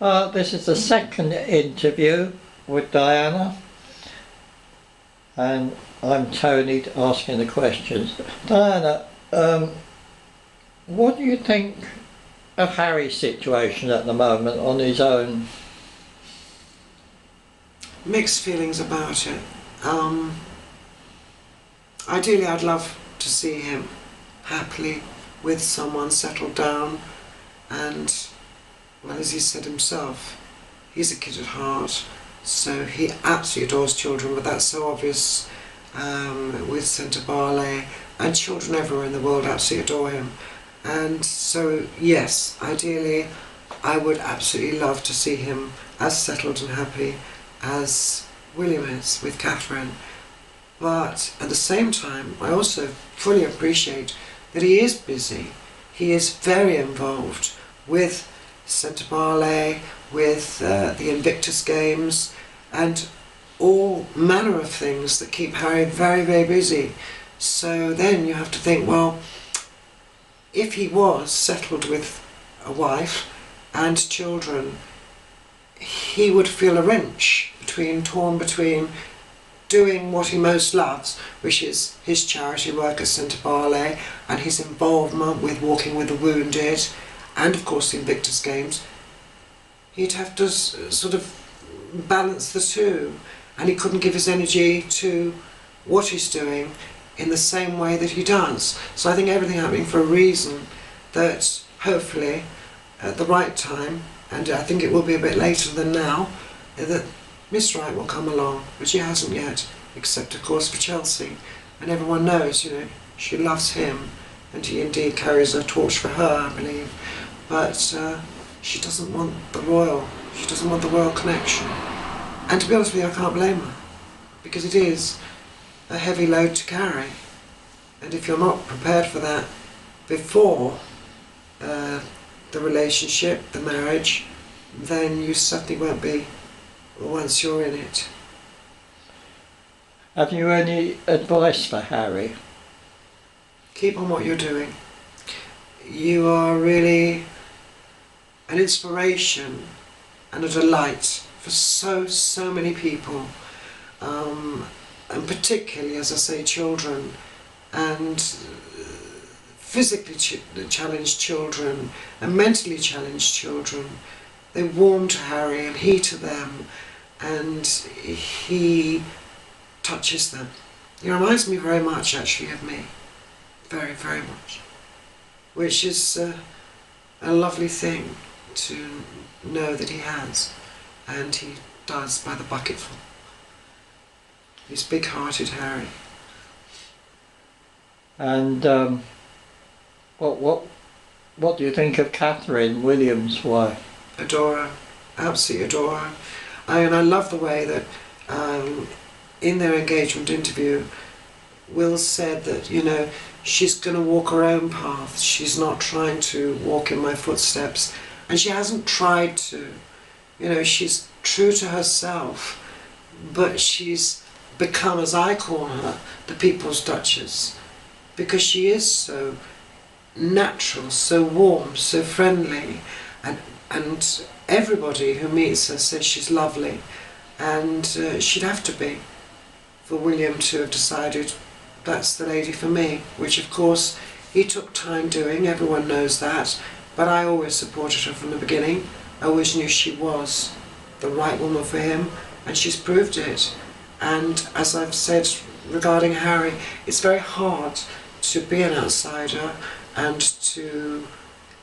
This is the second interview with Diana, and I'm Tony asking the questions. Diana, what do you think of Harry's situation at the moment on his own? Mixed feelings about it. Ideally, I'd love to see him happily with someone, settled down, and, well, as he said himself, he's a kid at heart, so he absolutely adores children, but that's so obvious with Centre Barley, and children everywhere in the world absolutely adore him. And so, yes, ideally, I would absolutely love to see him as settled and happy as William is with Catherine. But at the same time, I also fully appreciate that he is busy. He is very involved with Centre Barley, with the Invictus Games, and all manner of things that keep Harry very, very busy. So then you have to think, well, if he was settled with a wife and children, he would feel a wrench torn between doing what he most loves, which is his charity work at Centre Barley and his involvement with Walking with the Wounded, and of course the Invictus Games. He'd have to sort of balance the two, and he couldn't give his energy to what he's doing in the same way that he does. So I think everything happening for a reason, that hopefully at the right time, and I think it will be a bit later than now, that Miss Wright will come along, but she hasn't yet, except of course for Chelsea. And everyone knows, you know, she loves him, and he indeed carries a torch for her, I believe. But she doesn't want the royal connection. And to be honest with you, I can't blame her, because it is a heavy load to carry. And if you're not prepared for that before the relationship, the marriage, then you certainly won't be once you're in it. Have you any advice for Harry? Keep on what you're doing. You are really an inspiration and a delight for so many people, and particularly, as I say, children, and physically challenged children and mentally challenged children. They warm to Harry and he to them, and he touches them. He reminds me very much actually of me, very, very much, which is a lovely thing to know that he has, and he does by the bucketful. He's big-hearted Harry. And what do you think of Catherine, William's wife? Adore her, absolutely adore her. And I love the way that in their engagement interview, Will said that, you know, she's going to walk her own path. She's not trying to walk in my footsteps, and she hasn't tried to. You know, she's true to herself, but she's become, as I call her, the People's Duchess, because she is so natural, so warm, so friendly, and everybody who meets her says she's lovely, and she'd have to be for William to have decided that's the lady for me, which of course he took time doing, everyone knows that, but I always supported her from the beginning. I always knew she was the right woman for him, and she's proved it. And as I've said regarding Harry, it's very hard to be an outsider and to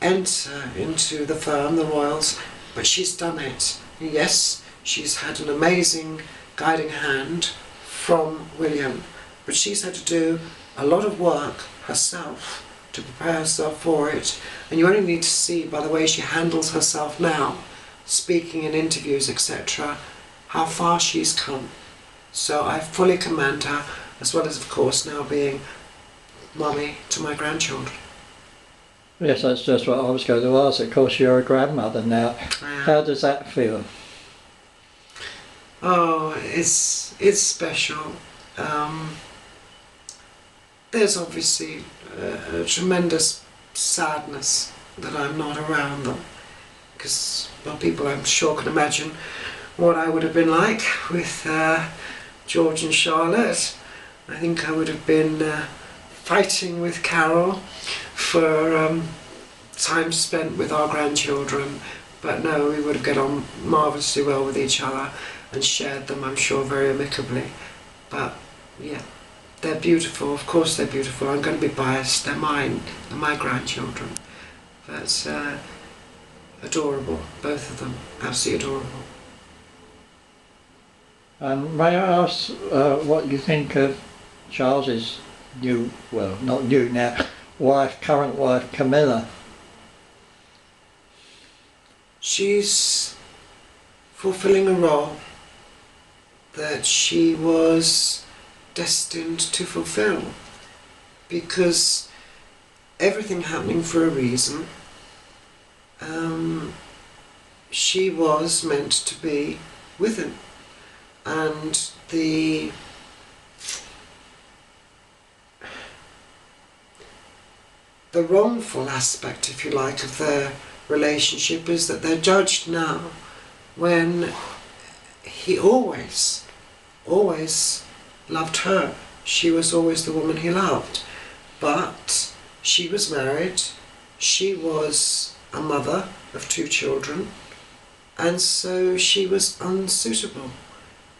enter into the firm, the Royals, but she's done it. Yes, she's had an amazing guiding hand from William, but she's had to do a lot of work herself to prepare herself for it, and you only need to see by the way she handles herself now, speaking in interviews, etc., how far she's come. So I fully commend her, as well as of course now being mummy to my grandchildren. Yes, that's just what I was going to ask. Of course, you're a grandmother now. How does that feel? Oh, it's special. There's obviously a tremendous sadness that I'm not around them, because well, people I'm sure can imagine what I would have been like with George and Charlotte. I think I would have been fighting with Carol for time spent with our grandchildren, but no, we would have got on marvellously well with each other and shared them, I'm sure, very amicably. But yeah, they're beautiful, of course they're beautiful. I'm going to be biased, they're mine, they're my grandchildren. But adorable, both of them, absolutely adorable. And may I ask what you think of Charles's new, well, not new now, current wife, Camilla? She's fulfilling a role that she was destined to fulfill, because everything happening for a reason. She was meant to be with him, and the wrongful aspect, if you like, of their relationship is that they're judged now when he always loved her. She was always the woman he loved. But she was married, she was a mother of 2 children, and so she was unsuitable.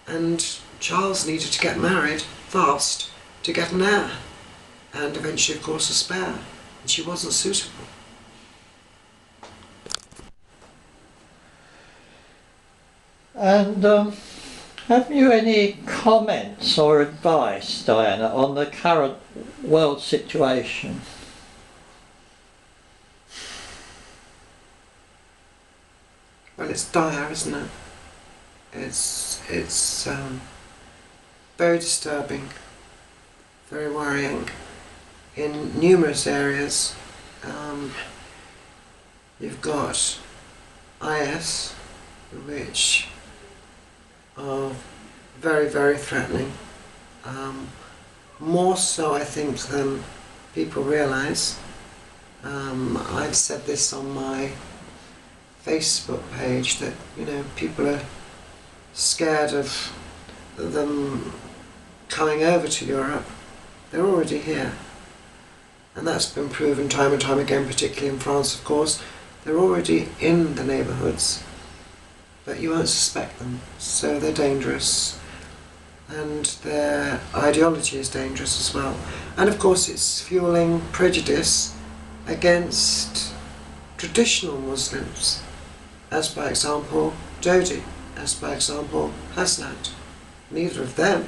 And Charles needed to get married fast to get an heir, and eventually, of course, a spare. And she wasn't suitable. And have you any comments or advice, Diana, on the current world situation? Well, it's dire, isn't it? It's very disturbing, very worrying in numerous areas. You've got IS, which are very, very threatening. More so, I think, than people realise. I've said this on my Facebook page that, you know, people are scared of them coming over to Europe. They're already here. And that's been proven time and time again, particularly in France, of course. They're already in the neighbourhoods, but you won't suspect them, so they're dangerous. And their ideology is dangerous as well. And of course it's fueling prejudice against traditional Muslims, as by example Dodi, as by example Hasnat. Neither of them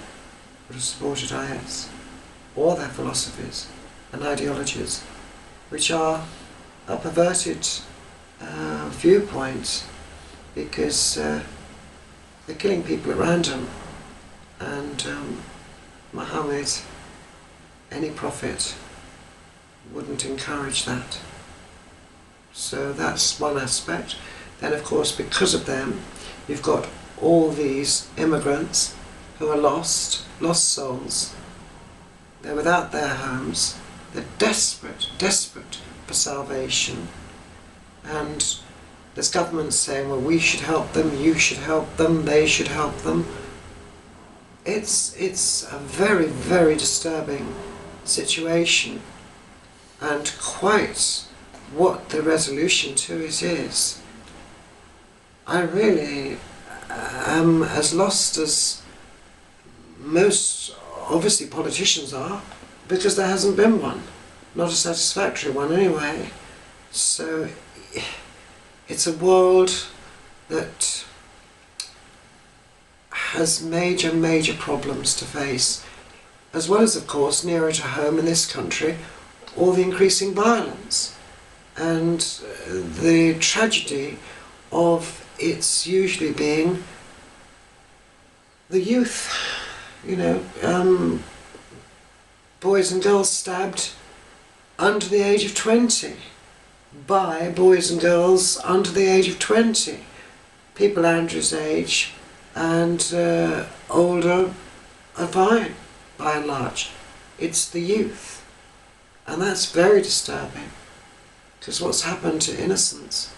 would have supported IS or their philosophies and ideologies, which are a perverted viewpoint, because they're killing people at random, and Muhammad, any prophet, wouldn't encourage that. So that's one aspect. Then of course, because of them, you've got all these immigrants who are lost souls. They're without their homes, they're desperate for salvation, and there's governments saying, well, we should help them, you should help them, they should help them. It's a very, very disturbing situation, and quite what the resolution to it is. I really am as lost as most, obviously, politicians are, because there hasn't been one. Not a satisfactory one anyway. So it's a world that has major, major problems to face, as well as, of course, nearer to home in this country, all the increasing violence and the tragedy of its usually being the youth, you know, boys and girls stabbed under the age of 20 by boys and girls under the age of 20. People Andrew's age and older are fine, by and large. It's the youth, and that's very disturbing, because what's happened to innocence?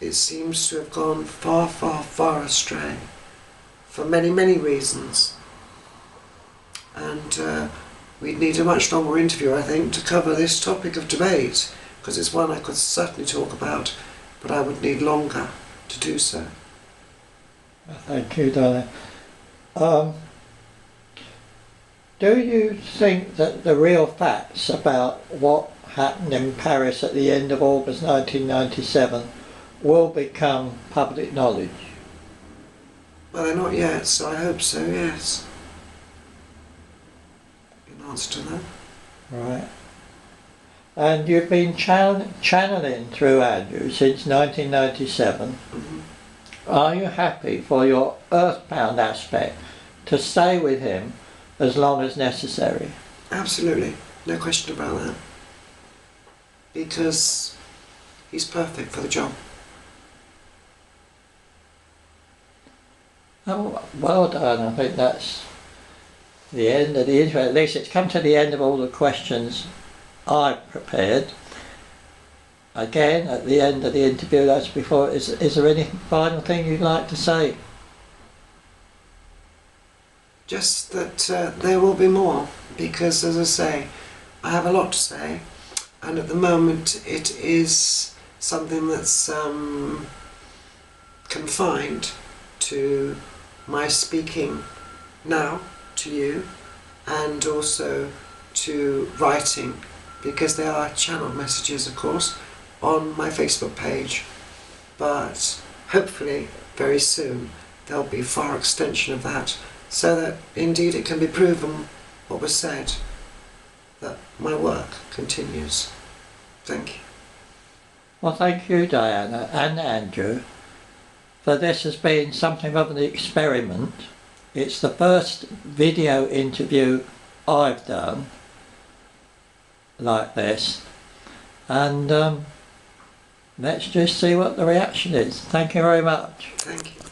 it seems to have gone far, far, far astray for many, many reasons. And we'd need a much longer interview, I think, to cover this topic of debate, because it's one I could certainly talk about, but I would need longer to do so. Thank you, Diana. Do you think that the real facts about what happened in Paris at the end of August 1997 will become public knowledge? Well, they're not yet, so I hope so, yes. In answer to that. Right. And you've been channeling through Andrew since 1997. Mhm. Are you happy for your earthbound aspect to stay with him as long as necessary? Absolutely, no question about that. Because he's perfect for the job. Oh, well done. I think that's the end of the interview. At least it's come to the end of all the questions I've prepared. Again, at the end of the interview, as before, is there any final thing you'd like to say? Just that there will be more, because as I say, I have a lot to say, and at the moment it is something that's confined to my speaking now to you, and also to writing, because there are channeled messages, of course, on my Facebook page, but hopefully very soon there'll be far extension of that, so that indeed it can be proven what was said, that my work continues. Thank you. Well, thank you, Diana and Andrew, for this has been something of an experiment. It's the first video interview I've done like this, and let's just see what the reaction is. Thank you very much. Thank you.